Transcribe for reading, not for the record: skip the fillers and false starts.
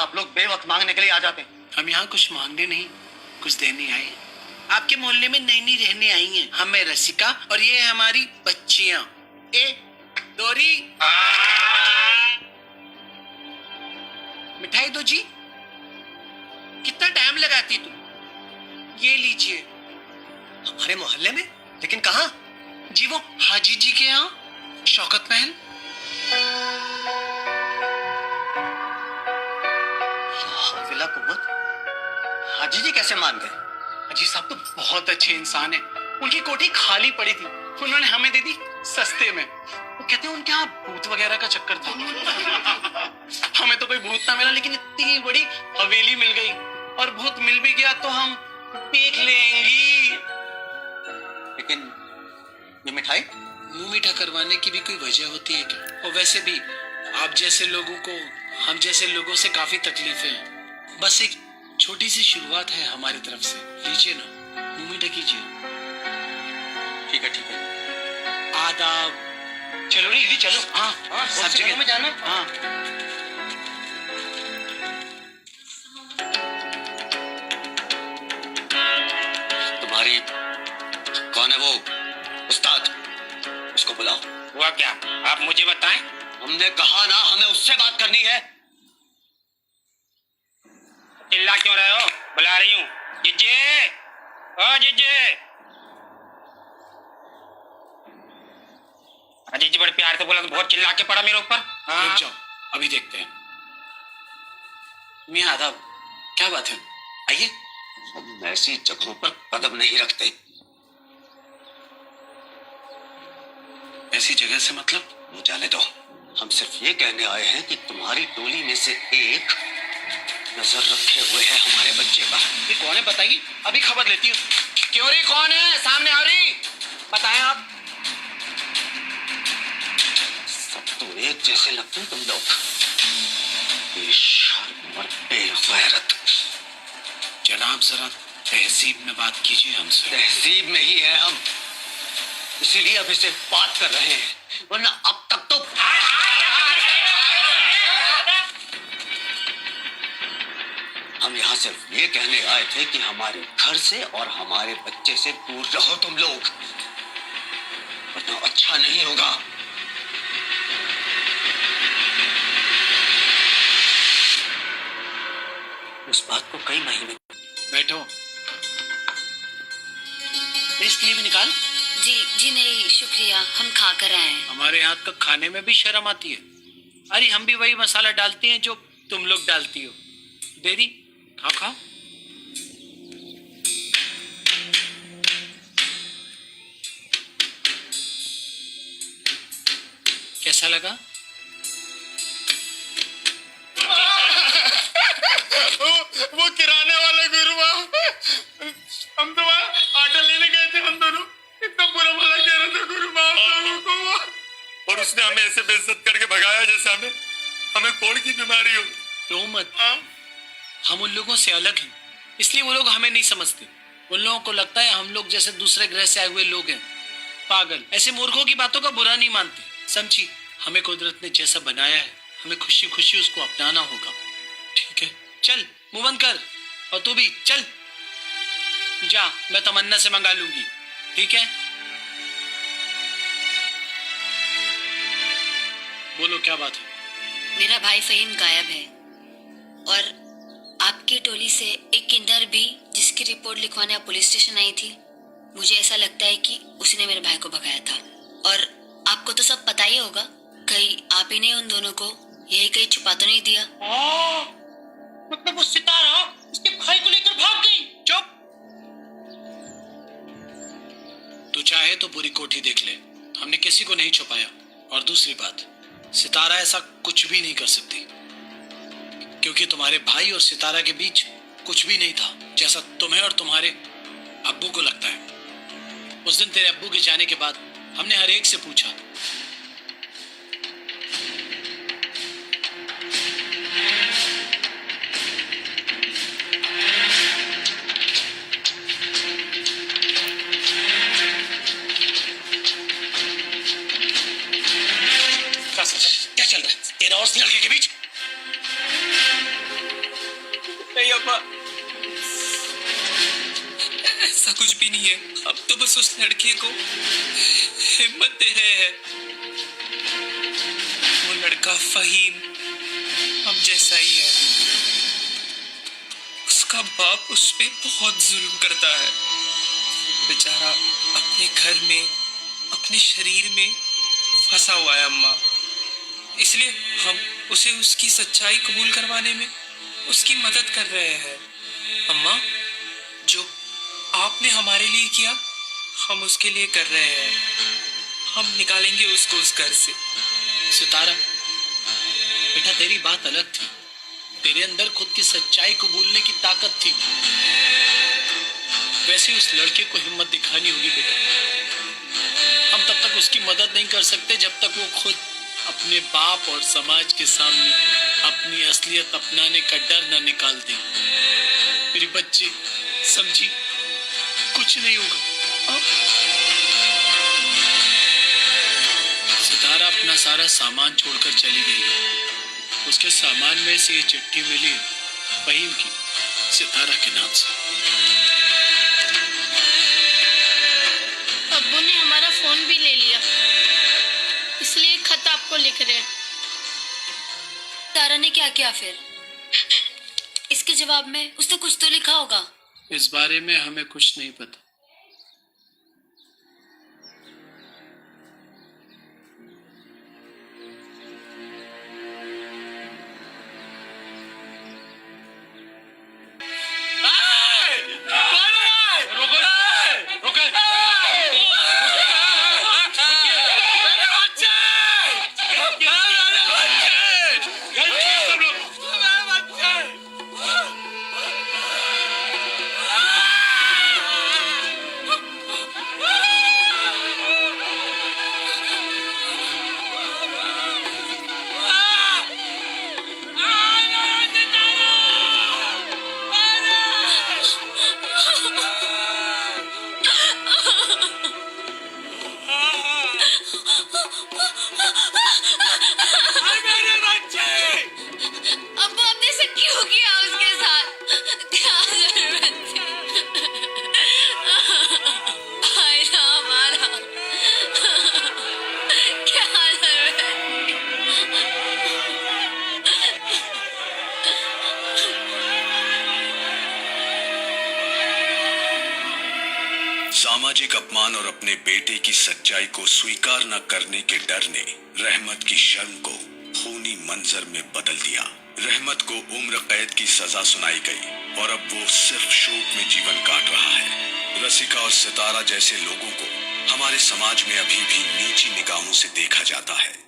आप लोग बेवक्त मांगने के लिए आ जाते हैं। हम यहाँ कुछ मांगने नहीं, कुछ देने आए। आपके मोहल्ले में नई नई रहने आई हैं। हम है रसिका और ये है हमारी बच्चियाँ। ए डोरी, मिठाई दो जी। कितना टाइम लगाती तुम? ये लीजिए। हमारे मोहल्ले में? लेकिन कहाँ? जी वो हाजी जी के यहाँ, शौकत महल। हाजी जी कैसे मान गए? हाजी साहब तो बहुत अच्छे इंसान है। उनकी कोठी खाली पड़ी थी, उन्होंने हमें दे दी सस्ते में। वो कहते हैं उनके यहाँ भूत वगैरह का चक्कर था। हमें तो कोई भूत ना मिला, लेकिन इतनी बड़ी हवेली मिल गई। और भूत मिल भी गया तो हम देख लेंगी। लेकिन ये मिठाई? मुंह मीठा करवाने की भी कोई वजह होती है क्या? और वैसे भी आप जैसे लोगों को हम जैसे लोगों से काफी तकलीफें हैं। बस एक छोटी सी शुरुआत है हमारी तरफ से। लीजिए ना, मुंह मीठा कीजिए। ठीक है ठीक है। आदाब। चलो रे चलो। हाँ, सब जगह में जाना। हाँ। तुम्हारी कौन है वो उस्ताद? उसको बुलाओ। हुआ क्या? आप मुझे बताएं। हमने कहा ना, हमें उससे बात करनी है। चिल्ला क्यों रहे हो? बुला रही हूँ। जिज्जे, ओ जिज्जे। जिज्जे बड़े प्यार से बोला तो बहुत चिल्ला के पड़ा मेरे ऊपर। रुक जाओ, अभी देखते हैं। मियां आदाब, क्या बात है? आइए। हम ऐसी जगहों पर कदम नहीं रखते। ऐसी जगह से मतलब? वो जाने दो। हम सिर्फ ये कहने आए हैं कि तुम्हारी टोली में से एक नजर रखे हुए है हमारे बच्चे पर। ये कौन है बताइए, अभी खबर लेती हूँ। क्यों रे, कौन है? सामने आ रही, बताएं आप। सब तो एक जैसे लगते हैं तुम लोग। बेशर्म और बेगैरत। जनाब जरा तहजीब में बात कीजिए हमसे। तहजीब में ही है हम, इसीलिए अब इसे बात कर रहे हैं, वरना अब तक तो हम यहाँ सिर्फ ये कहने आए थे कि हमारे घर से और हमारे बच्चे से दूर रहो तुम लोग, वरना अच्छा नहीं होगा। इस बात को कई महीने। बैठो। इसके लिए भी निकाल। जी नहीं शुक्रिया, हम खा कर आए हैं। हमारे हाथ का खाने में भी शर्म आती है। अरे हम भी वही मसाला डालते हैं जो तुम लोग डालती हो। देरी, खाओ खाओ। कैसा लगा? वो किराने वाला गुरुआ, हम तो वहाँ आटा लेने गए थे हम दोनों। इतना बुरा भला कह रहा था गुरु माफ लोगों को, और उसने हमें ऐसे बेइज्जत करके भगाया जैसे हमें कोढ़ की बीमारी हो। रो मत। हम उन लोगों से अलग हैं, इसलिए वो लोग हमें नहीं समझते। उन लोगों को लगता है हम लोग जैसे दूसरे ग्रह से आए हुए लोग हैं। पागल, ऐसे मूर्खों की बातों का बुरा नहीं मानते। समझी, हमें कुदरत ने जैसा बनाया है, हमें खुशी खुशी उसको अपनाना होगा। ठीक है, चल मुंह बंद कर। और तू भी चल जा, मैं तमन्ना से मंगा लूंगी। ठीक है, बोलो क्या बात है? मेरा भाई फहीम गायब है और आपकी टोली से एक किन्नर भी, जिसकी रिपोर्ट लिखवाने आप पुलिस स्टेशन आई थी। मुझे ऐसा लगता है कि उसने मेरे भाई को भगाया था। और आपको तो सब पता ही होगा, कहीं आप ही ने उन दोनों को यही कहीं छुपा तो नहीं दिया? मतलब वो सितारा उसके भाई को लेकर भाग गई। चुप। तू चाहे तो पूरी कोठी देख ले, हमने किसी को नहीं छुपाया। और दूसरी बात, सितारा ऐसा कुछ भी नहीं कर सकती, क्योंकि तुम्हारे भाई और सितारा के बीच कुछ भी नहीं था, जैसा तुम्हें और तुम्हारे अब्बू को लगता है। उस दिन तेरे अब्बू के जाने के बाद हमने हर एक से पूछा। क्या चल रहा है तेरा और उस लड़के के बीच? कुछ भी नहीं है, हम तो बस उस लड़के को हिम्मत दे रहे हैं। वो लड़का फहीम हम जैसा ही है। उसका बाप उस पे बहुत जुल्म करता है। बेचारा अपने घर में, अपने शरीर में फंसा हुआ है अम्मा। इसलिए हम उसे उसकी सच्चाई कबूल करवाने में उसकी मदद कर रहे हैं। अम्मा, जो आपने हमारे लिए किया, हम उसके लिए कर रहे हैं। हम निकालेंगे उसको उस घर से। सितारा, बेटा तेरी बात अलग थी। तेरे अंदर खुद की सच्चाई को बोलने की ताकत थी। वैसे उस लड़के को हिम्मत दिखानी होगी बेटा। हम तब तक उसकी मदद नहीं कर सकते जब तक वो खुद अपने बाप और समाज के सामने अपनी असलियत अपनाने का डर न निकाल दे। मेरी बच्ची समझी, कुछ नहीं होगा। सितारा अपना सारा सामान छोड़कर चली गई है। उसके सामान में से ये चिट्ठी मिली फहीम की, सितारा के नाम से। अब्बू ने हमारा फोन भी ले लिया, इसलिए खत आपको लिख रहे हैं। तारा ने क्या किया फिर? इसके जवाब में उसने कुछ तो लिखा होगा। इस बारे में हमें कुछ नहीं पता। अब्बू आपने ऐसा क्यों किया उसके साथ? क्या जरूरत थी? हाय ना हमारा, क्या जरूरत थी? सामाजिक अपमान और अपने बेटे की सच्चाई को स्वीकार न करने के डर ने रहमत की शर्म को खूनी मंजर में बदल दिया। रहमत को उम्र कैद की सजा सुनाई गई और अब वो सिर्फ शोक में जीवन काट रहा है। रसिका और सितारा जैसे लोगों को हमारे समाज में अभी भी नीची निगाहों से देखा जाता है।